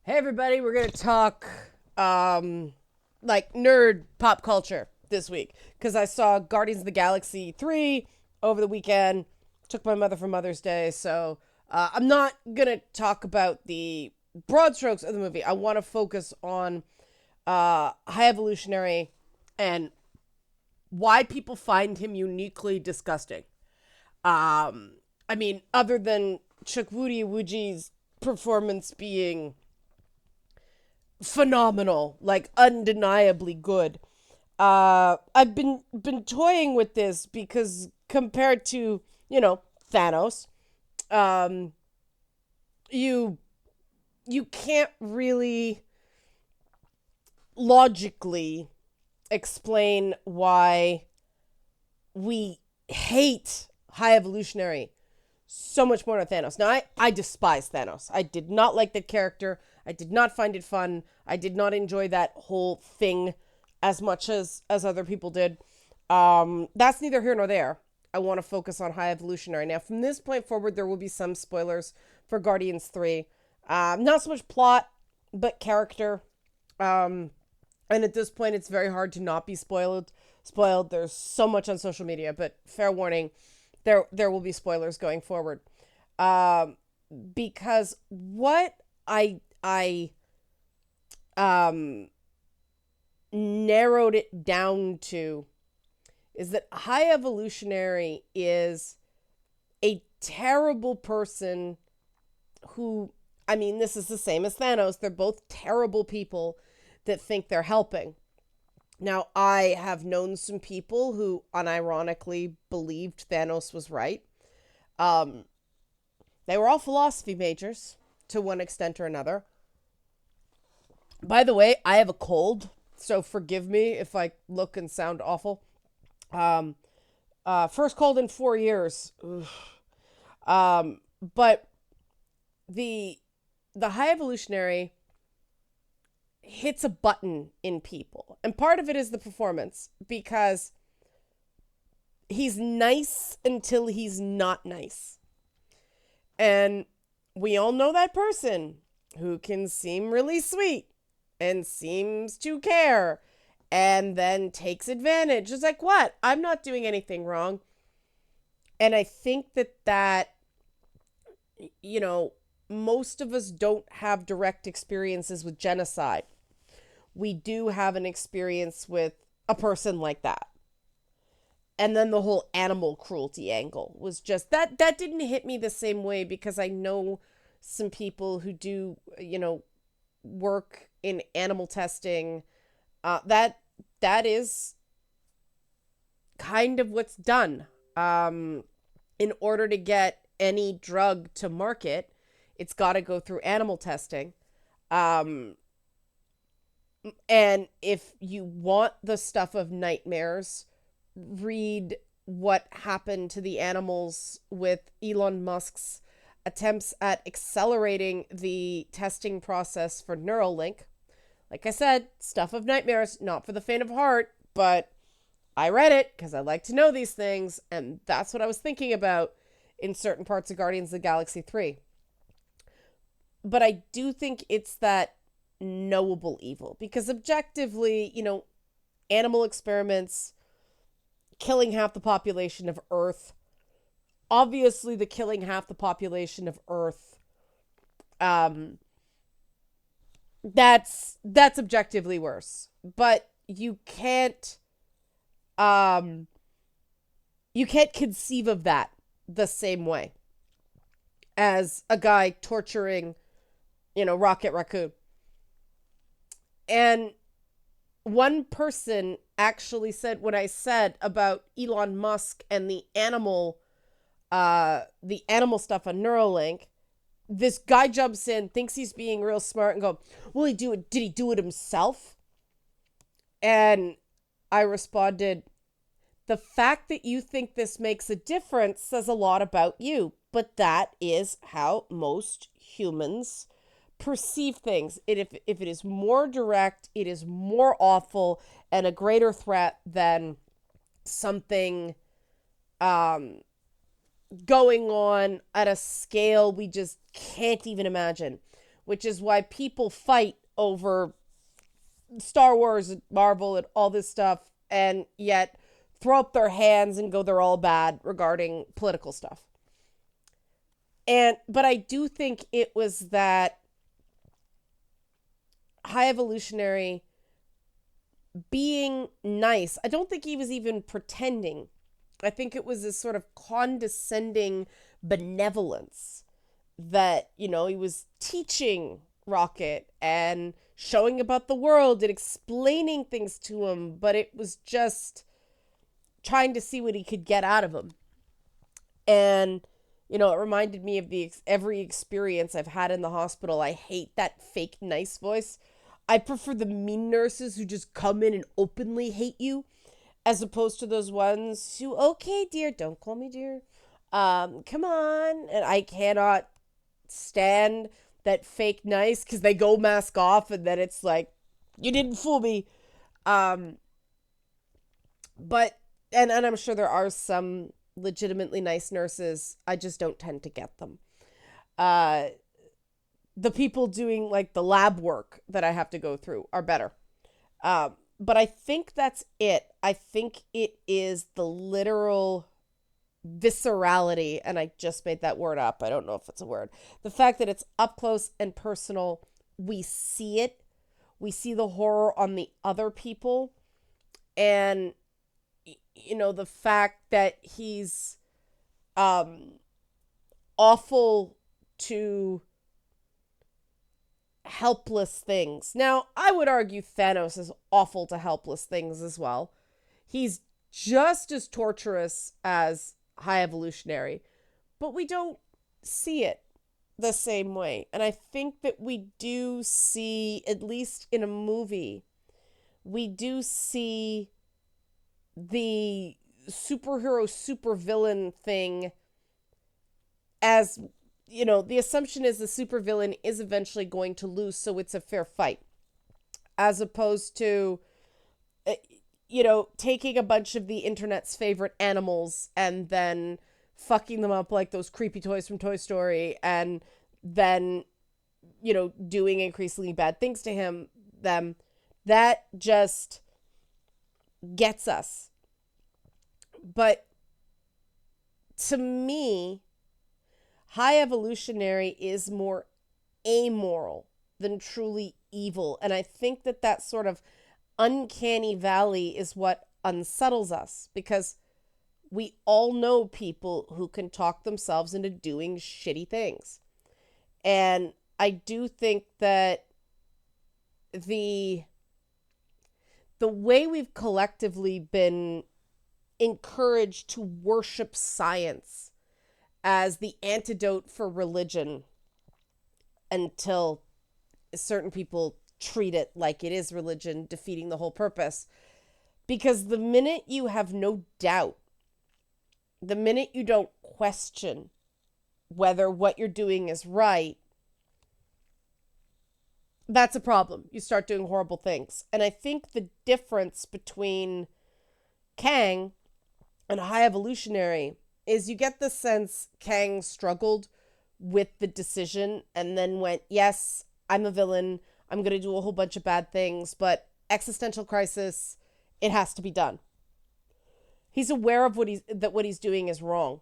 Hey everybody, we're gonna talk like nerd pop culture this week because I saw Guardians of the Galaxy 3 over the weekend. Took my mother for Mother's Day, so I'm not gonna talk about the broad strokes of the movie. I want to focus on High Evolutionary and why people find him uniquely disgusting. I mean, other than Chukwudi Iwuji's performance being phenomenal, like undeniably good. I've been toying with this because compared to Thanos, um, you you can't really logically explain why we hate High Evolutionary so much more than Thanos. Now, I despise Thanos. I did not like that character. I did not find it fun. I did not enjoy that whole thing as much as other people did. That's neither here nor there. I want to focus on High Evolutionary. Now, from this point forward, there will be some spoilers for Guardians 3. Not so much plot, but character. Um, and at this point, it's very hard to not be Spoiled. There's so much on social media, but fair warning, there will be spoilers going forward. Um, because what I um narrowed it down to is that High Evolutionary is a terrible person who, I mean, this is the same as Thanos. They're both terrible people that think they're helping. Now, I have known some people who unironically believed Thanos was right. Um, they were all philosophy majors to one extent or another. By the way, I have a cold, so forgive me if I look and sound awful. Um, First cold in 4 years. But the the High Evolutionary hits a button in people. And part of it is the performance because he's nice until he's not nice. And we all know that person who can seem really sweet and seems to care and then takes advantage. It's like, what? I'm not doing anything wrong. And I think that you know, most of us don't have direct experiences with genocide. We do have an experience with a person like that. And then the whole animal cruelty angle was just that didn't hit me the same way because I know some people who do, work in animal testing. That is kind of what's done. In order to get any drug to market, it's got to go through animal testing. Um, and if you want the stuff of nightmares, read what happened to the animals with Elon Musk's attempts at accelerating the testing process for Neuralink. Like I said, stuff of nightmares, not for the faint of heart, but I read it because I like to know these things, and that's what I was thinking about in certain parts of Guardians of the Galaxy 3. But I do think it's that knowable evil because objectively, animal experiments killing half the population of Earth. Obviously, the killing half the population of Earth, um, that's objectively worse. But um, you can't conceive of that the same way as a guy torturing, Rocket Raccoon. And one person actually said what I said about Elon Musk and the animal stuff on Neuralink. This guy jumps in, thinks he's being real smart, and go, "Will he do it? Did he do it himself?" And I responded, "The fact that you think this makes a difference says a lot about you, but that is how most humans perceive things. If it is more direct, it is more awful and a greater threat than something um, going on at a scale we just can't even imagine. which is why people fight over Star Wars and Marvel and all this stuff, and yet throw up their hands and go they're all bad regarding political stuff. But I do think it was that High Evolutionary being nice. I don't think he was even pretending. I think it was this sort of condescending benevolence that, he was teaching Rocket and showing about the world and explaining things to him, but it was just trying to see what he could get out of him. And, it reminded me of every experience I've had in the hospital. I hate that fake nice voice. I prefer the mean nurses who just come in and openly hate you, as opposed to those ones who, okay, dear, don't call me dear. Come on. And I cannot stand that fake nice, because they go mask off and then it's like, you didn't fool me. But, and I'm sure there are some legitimately nice nurses. I just don't tend to get them. The people doing like the lab work that I have to go through are better. But I think that's it. I think it is the literal viscerality, and I just made that word up. I don't know if it's a word. The fact that it's up close and personal. We see it. We see the horror on the other people. And, the fact that he's awful to helpless things. Now, I would argue Thanos is awful to helpless things as well. He's just as torturous as High Evolutionary, but we don't see it the same way. And I think that we do see, at least in a movie, we do see the superhero supervillain thing as, the assumption is the supervillain is eventually going to lose, so it's a fair fight. As opposed to, taking a bunch of the internet's favorite animals and then fucking them up like those creepy toys from Toy Story, and then, doing increasingly bad things to them. That just gets us. But to me, High Evolutionary is more amoral than truly evil. And I think that sort of uncanny valley is what unsettles us, because we all know people who can talk themselves into doing shitty things. And I do think that the way we've collectively been encouraged to worship science as the antidote for religion, until certain people treat it like it is religion, defeating the whole purpose. Because the minute you have no doubt, the minute you don't question whether what you're doing is right, that's a problem. You start doing horrible things. And I think the difference between Kang and High Evolutionary is you get the sense Kang struggled with the decision and then went, yes, I'm a villain. I'm going to do a whole bunch of bad things, but existential crisis, it has to be done. He's aware of what he's doing is wrong.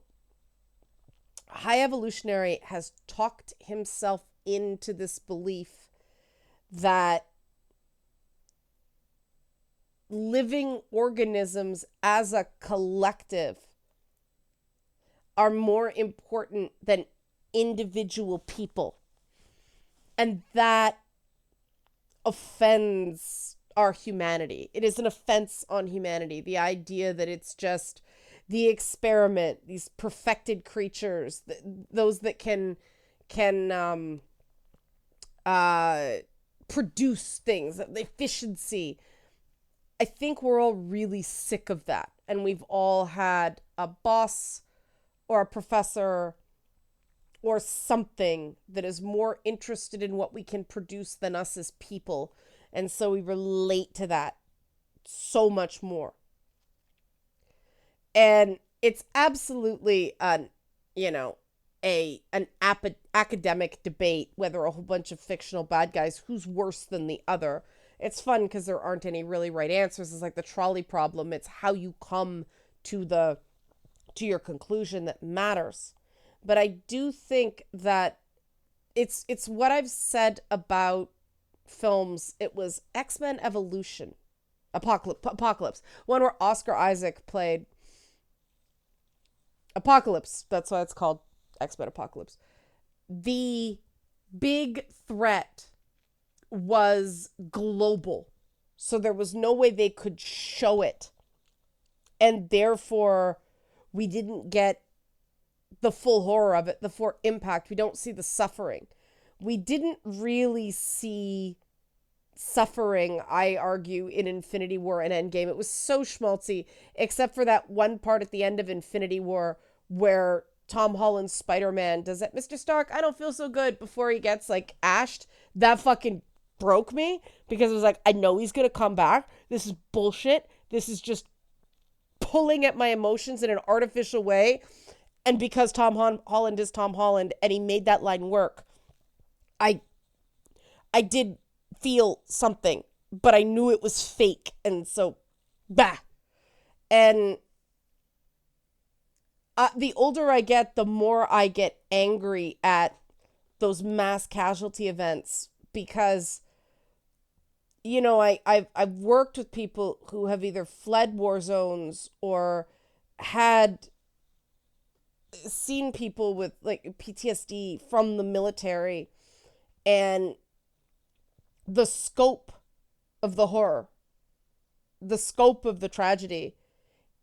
High Evolutionary has talked himself into this belief that living organisms as a collective are more important than individual people. And that offends our humanity. It is an offense on humanity. The idea that it's just the experiment, these perfected creatures, those that can produce things, the efficiency. I think we're all really sick of that. And we've all had a boss or a professor or something that is more interested in what we can produce than us as people. And so we relate to that so much more. And it's absolutely, academic debate whether a whole bunch of fictional bad guys who's worse than the other. It's fun because there aren't any really right answers. It's like the trolley problem. It's how you come to the to your conclusion that matters. But I do think that it's what I've said about films. It was X-Men Evolution, Apocalypse, one where Oscar Isaac played Apocalypse. That's why it's called X-Men Apocalypse. The big threat was global. So there was no way they could show it. And therefore, we didn't get the full horror of it, the full impact. We don't see the suffering. We didn't really see suffering, I argue, in Infinity War and Endgame. It was so schmaltzy, except for that one part at the end of Infinity War where Tom Holland's Spider-Man does that, Mr. Stark, I don't feel so good, before he gets, like, ashed. That fucking broke me, because it was like, I know he's gonna come back. This is bullshit. This is just pulling at my emotions in an artificial way. And because Tom Holland is Tom Holland, and he made that line work, I did feel something, but I knew it was fake, and so, bah. And the older I get, the more I get angry at those mass casualty events, because, you know, I've worked with people who have either fled war zones or had seen people with like PTSD from the military, and the scope of the horror, the scope of the tragedy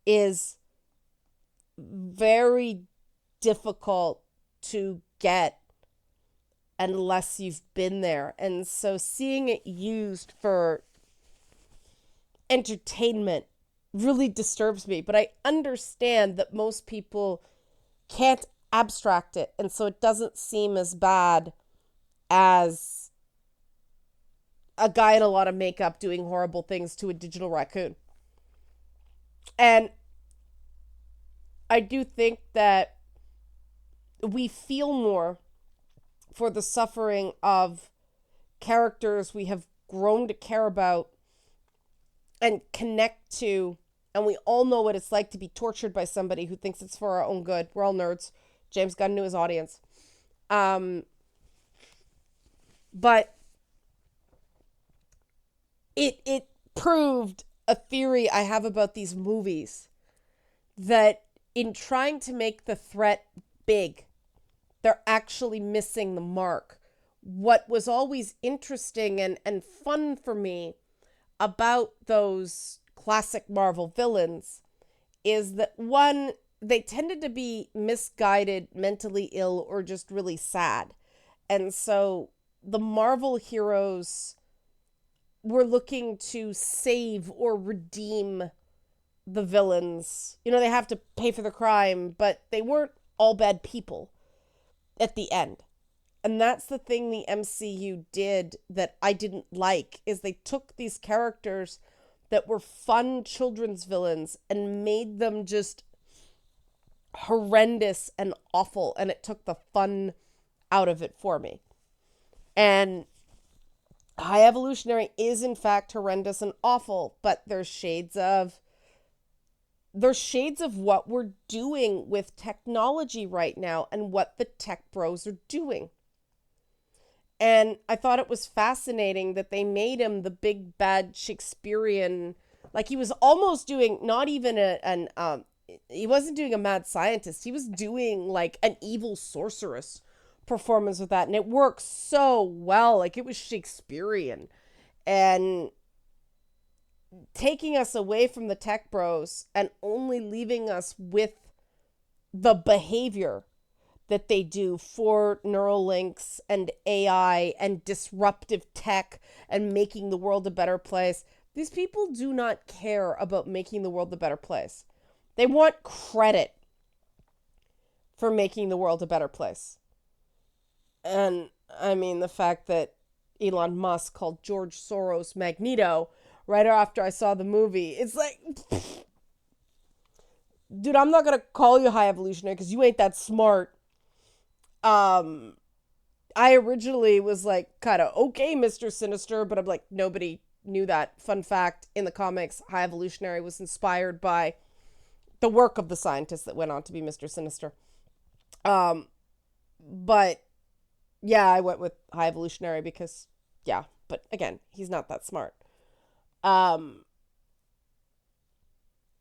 is very difficult to get unless you've been there. And so seeing it used for entertainment really disturbs me. But I understand that most people can't abstract it, and so it doesn't seem as bad as a guy in a lot of makeup doing horrible things to a digital raccoon. And I do think that we feel more for the suffering of characters we have grown to care about and connect to. And we all know what it's like to be tortured by somebody who thinks it's for our own good. We're all nerds. James Gunn knew his audience. But it proved a theory I have about these movies, that in trying to make the threat big, they're actually missing the mark. What was always interesting and fun for me about those classic Marvel villains is that, one, they tended to be misguided, mentally ill, or just really sad. And so the Marvel heroes were looking to save or redeem the villains. You know, they have to pay for the crime, but they weren't all bad people at the end. And that's the thing the MCU did that I didn't like, is they took these characters that were fun children's villains and made them just horrendous and awful, and it took the fun out of it for me. And High Evolutionary is in fact horrendous and awful, but there's shades of what we're doing with technology right now and what the tech bros are doing. And I thought it was fascinating that they made him the big bad Shakespearean, like he was almost doing not even he wasn't doing a mad scientist. He was doing like an evil sorceress performance with that, and it worked so well. Like, it was Shakespearean, and taking us away from the tech bros and only leaving us with the behavior that they do for neural links and AI and disruptive tech and making the world a better place. These people do not care about making the world a better place. They want credit for making the world a better place. And I mean, the fact that Elon Musk called George Soros Magneto right after I saw the movie, it's like, dude, I'm not going to call you High Evolutionary because you ain't that smart. Um, I originally was like, kind of, okay, Mr. Sinister, but I'm like, nobody knew that. Fun fact, in the comics, High Evolutionary was inspired by the work of the scientist that went on to be Mr. Sinister. Um, but yeah, I went with High Evolutionary because, yeah, but again, he's not that smart. Um,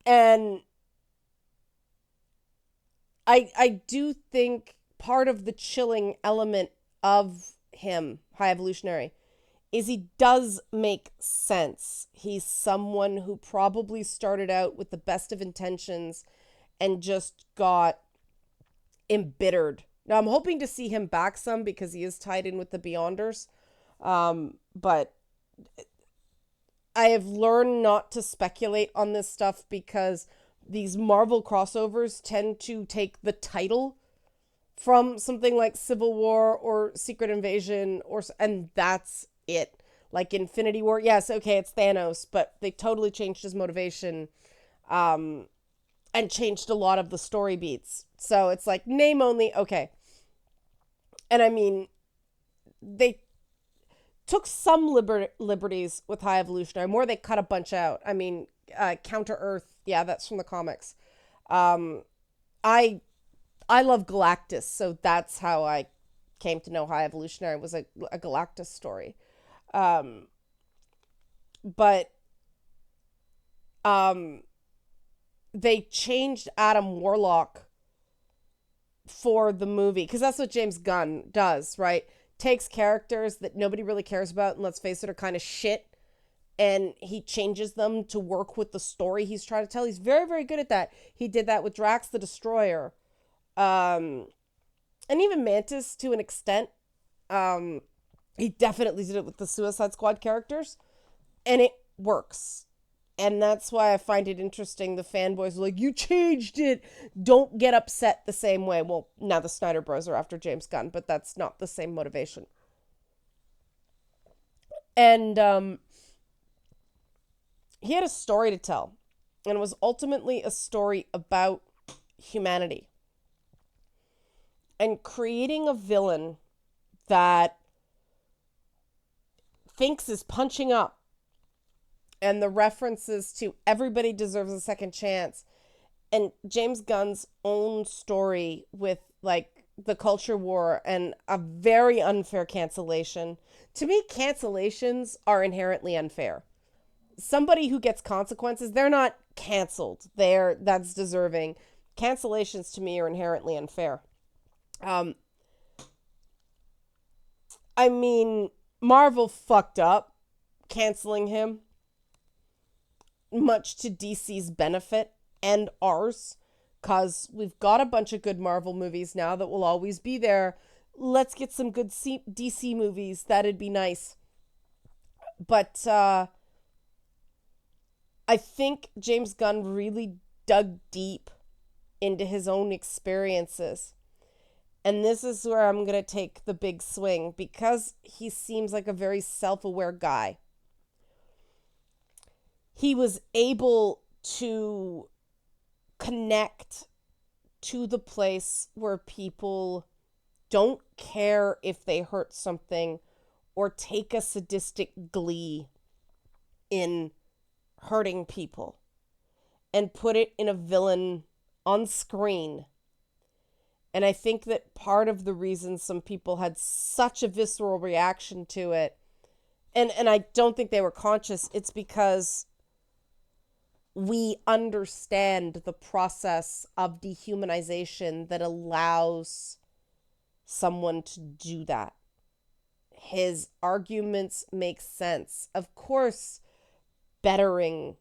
and I do think part of the chilling element of him, High Evolutionary, is he does make sense. He's someone who probably started out with the best of intentions and just got embittered. Now I'm hoping to see him back some because he is tied in with the Beyonders. But I have learned not to speculate on this stuff because these Marvel crossovers tend to take the title from something like Civil War or Secret Invasion, and that's it. Like Infinity War, yes, okay, it's Thanos, but they totally changed his motivation, um, and changed a lot of the story beats. So it's like name only, okay. And I mean, they took some liberties with High Evolutionary. More, they cut a bunch out. I mean, Counter Earth, yeah, that's from the comics. Um, I I love Galactus, so that's how I came to know High Evolutionary was a Galactus story. Um, but um, they changed Adam Warlock for the movie because that's what James Gunn does, right? Takes characters that nobody really cares about and let's face it are kind of shit, and he changes them to work with the story he's trying to tell. He's very very good at that. He did that with Drax the Destroyer, um, and even Mantis to an extent. Um, he definitely did it with the Suicide Squad characters, and it works. And that's why I find it interesting. The fanboys are like, you changed it. Don't get upset the same way. Well, now the Snyder Bros are after James Gunn, but that's not the same motivation. And he had a story to tell, and it was ultimately a story about humanity and creating a villain that thinks is punching up, and the references to everybody deserves a second chance, and James Gunn's own story with like the culture war and a very unfair cancellation. To me, cancellations are inherently unfair. Somebody who gets consequences, they're not canceled. That's deserving. Cancellations to me are inherently unfair. Um, I mean, Marvel fucked up canceling him, much to DC's benefit and ours, because we've got a bunch of good Marvel movies now that will always be there. Let's get some good DC movies. That'd be nice. But I think James Gunn really dug deep into his own experiences. And this is where I'm going to take the big swing because he seems like a very self aware guy. He was able to connect to the place where people don't care if they hurt something or take a sadistic glee in hurting people and put it in a villain on screen. And I think that part of the reason some people had such a visceral reaction to it, and I don't think they were conscious, it's because we understand the process of dehumanization that allows someone to do that. His arguments make sense. Of course, bettering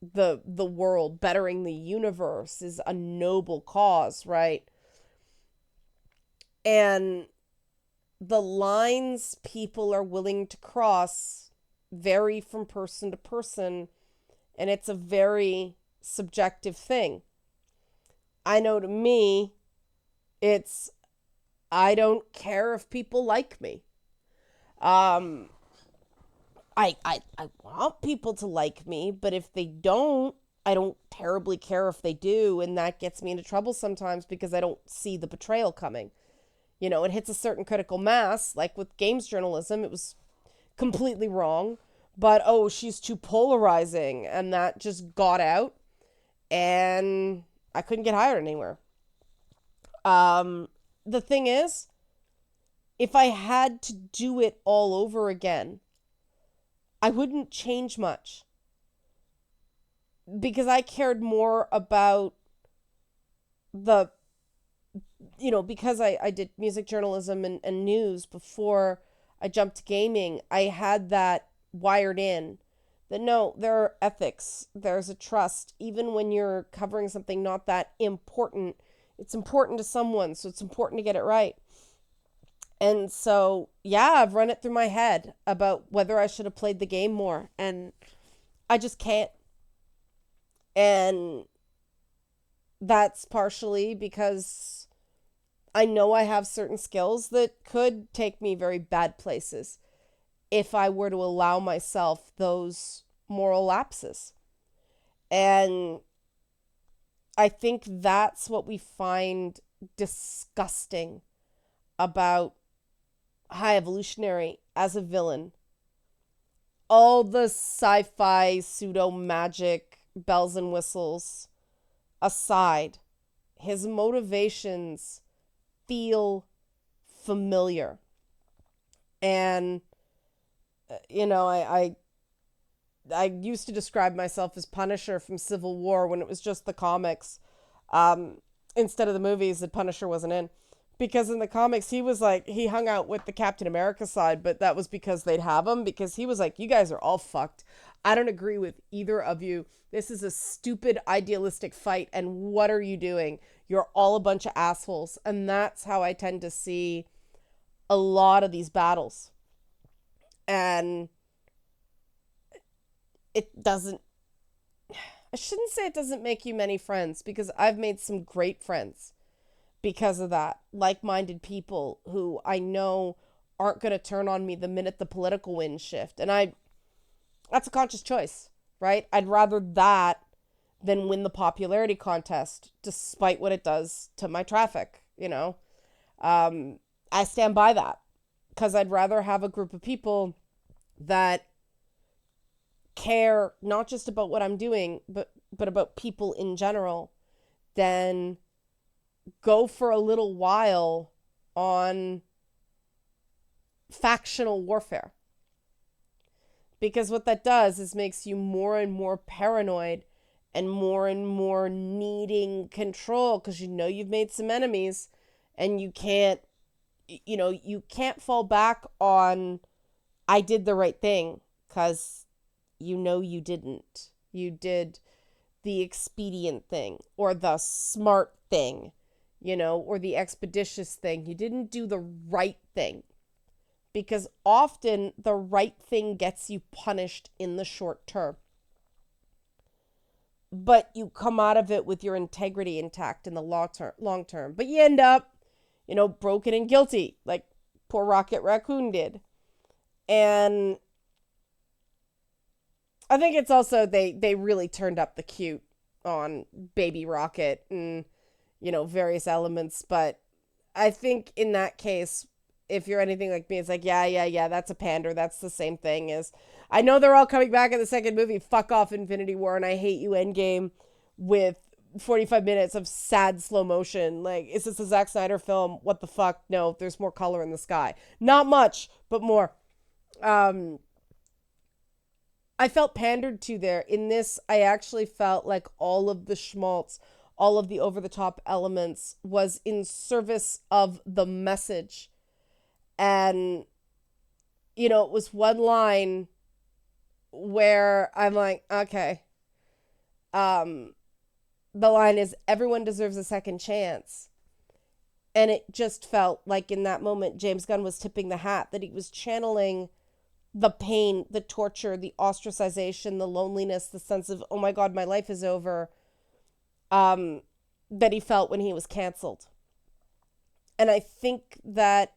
the world, bettering the universe is a noble cause, right? And the lines people are willing to cross vary from person to person, and it's a very subjective thing. I know to me, it's I don't care if people like me. Um, I want people to like me, but if they don't, I don't terribly care if they do, and that gets me into trouble sometimes because I don't see the betrayal coming. It hits a certain critical mass. Like with games journalism, it was completely wrong. But oh, she's too polarizing, and that just got out, and I couldn't get hired anywhere. The thing is, if I had to do it all over again, I wouldn't change much because I cared more about the, because I did music journalism and news before I jumped to gaming. I had that wired in that no, there are ethics, there's a trust. Even when you're covering something not that important, it's important to someone, so it's important to get it right. And so, yeah, I've run it through my head about whether I should have played the game more, and I just can't. And that's partially because I know I have certain skills that could take me very bad places if I were to allow myself those moral lapses. And I think that's what we find disgusting about High Evolutionary as a villain. All the sci-fi pseudo magic bells and whistles aside, his motivations feel familiar. And I used to describe myself as Punisher from Civil War when it was just the comics, instead of the movies that Punisher wasn't in. Because in the comics, he hung out with the Captain America side, but that was because they'd have him, because he was like, you guys are all fucked. I don't agree with either of you. This is a stupid, idealistic fight, and what are you doing? You're all a bunch of assholes. And that's how I tend to see a lot of these battles. And it doesn't, I shouldn't say it doesn't make you many friends, because I've made some great friends because of that. Like-minded people who I know aren't going to turn on me the minute the political winds shift. And that's a conscious choice, right? I'd rather that than win the popularity contest, despite what it does to my traffic, I stand by that, because I'd rather have a group of people that care not just about what I'm doing, but about people in general, than go for a little while on factional warfare. Because what that does is makes you more and more paranoid and more needing control, because you've made some enemies, and you can't fall back on I did the right thing, because you didn't. You did the expedient thing, or the smart thing, or the expeditious thing. You didn't do the right thing, because often the right thing gets you punished in the short term, but you come out of it with your integrity intact in the long term. But you end up, broken and guilty, like poor Rocket Raccoon did. And I think it's also they really turned up the cute on Baby Rocket and various elements. But I think in that case, if you're anything like me, it's like, yeah, that's a pander. That's the same thing as, I know they're all coming back in the second movie. Fuck off, Infinity War, and I hate you, Endgame, with 45 minutes of sad slow motion. Like, is this a Zack Snyder film? What the fuck? No, there's more color in the sky. Not much, but more. I felt pandered to there. In this, I actually felt like all of the schmaltz, all of the over-the-top elements was in service of the message. And, it was one line where I'm like, okay. The line is, everyone deserves a second chance. And it just felt like in that moment, James Gunn was tipping the hat, that he was channeling the pain, the torture, the ostracization, the loneliness, the sense of, oh my God, my life is over, that he felt when he was canceled. And I think that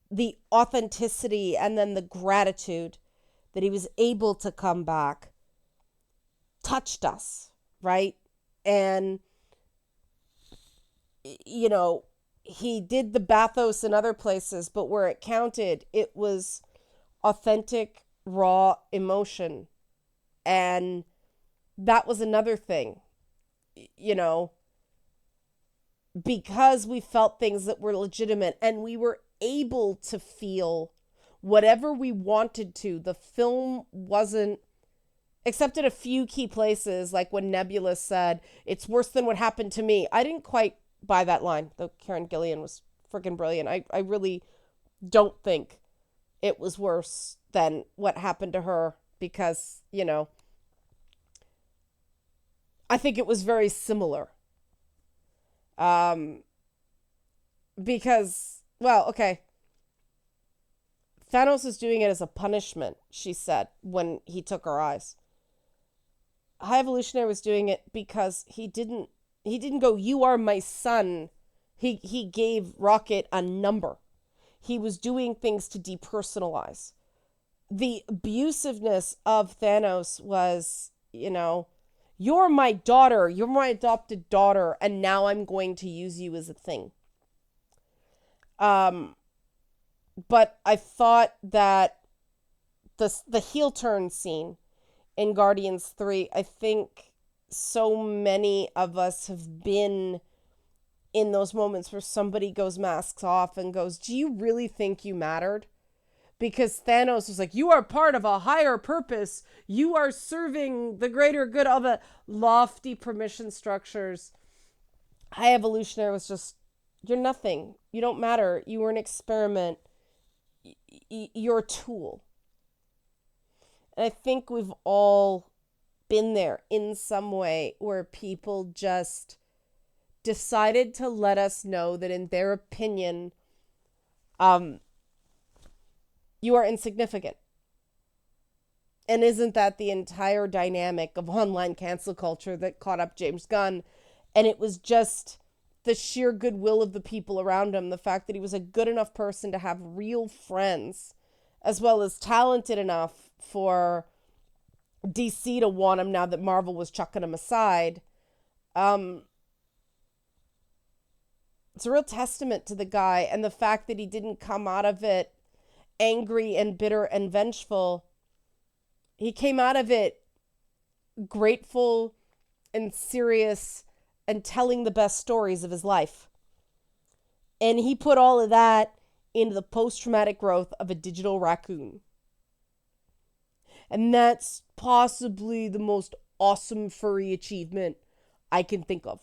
the authenticity and then the gratitude that he was able to come back touched us, right? And, he did the bathos in other places, but where it counted, it was authentic, raw emotion. And that was another thing, you know, because we felt things that were legitimate and we were able to feel whatever we wanted to. The film wasn't, except at a few key places, like when Nebula said, "It's worse than what happened to me." I didn't quite buy that line, though Karen Gillian was freaking brilliant. I really don't think it was worse than what happened to her because, I think it was very similar. Um, because, well, okay, Thanos was doing it as a punishment, she said, when he took her eyes. High Evolutionary was doing it because he didn't go, "You are my son." He gave Rocket a number. He was doing things to depersonalize. The abusiveness of Thanos was, "You're my daughter, you're my adopted daughter, and now I'm going to use you as a thing." Um, but I thought that the heel turn scene in Guardians 3, I think so many of us have been in those moments where somebody goes masks off and goes, "Do you really think you mattered?" Because Thanos was like, "You are part of a higher purpose. You are serving the greater good," all the lofty permission structures. High Evolutionary was just, "You're nothing. You don't matter. You were an experiment. You're a tool." And I think we've all been there in some way where people just decided to let us know that in their opinion, you are insignificant. And isn't that the entire dynamic of online cancel culture that caught up James Gunn? And it was just the sheer goodwill of the people around him, the fact that he was a good enough person to have real friends, as well as talented enough for DC to want him now that Marvel was chucking him aside. It's a real testament to the guy, and the fact that he didn't come out of it angry and bitter and vengeful. He came out of it grateful and serious and telling the best stories of his life. And he put all of that into the post-traumatic growth of a digital raccoon. And that's possibly the most awesome furry achievement I can think of.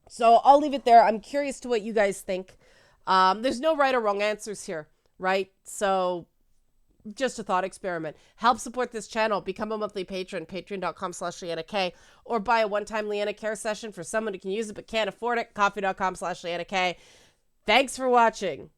So I'll leave it there. I'm curious to what you guys think. There's no right or wrong answers here, right? So just a thought experiment. Help support this channel. Become a monthly patron, patreon.com/LeannaK, or buy a one-time Leanna Care session for someone who can use it but can't afford it, coffee.com/LeannaK. Thanks for watching.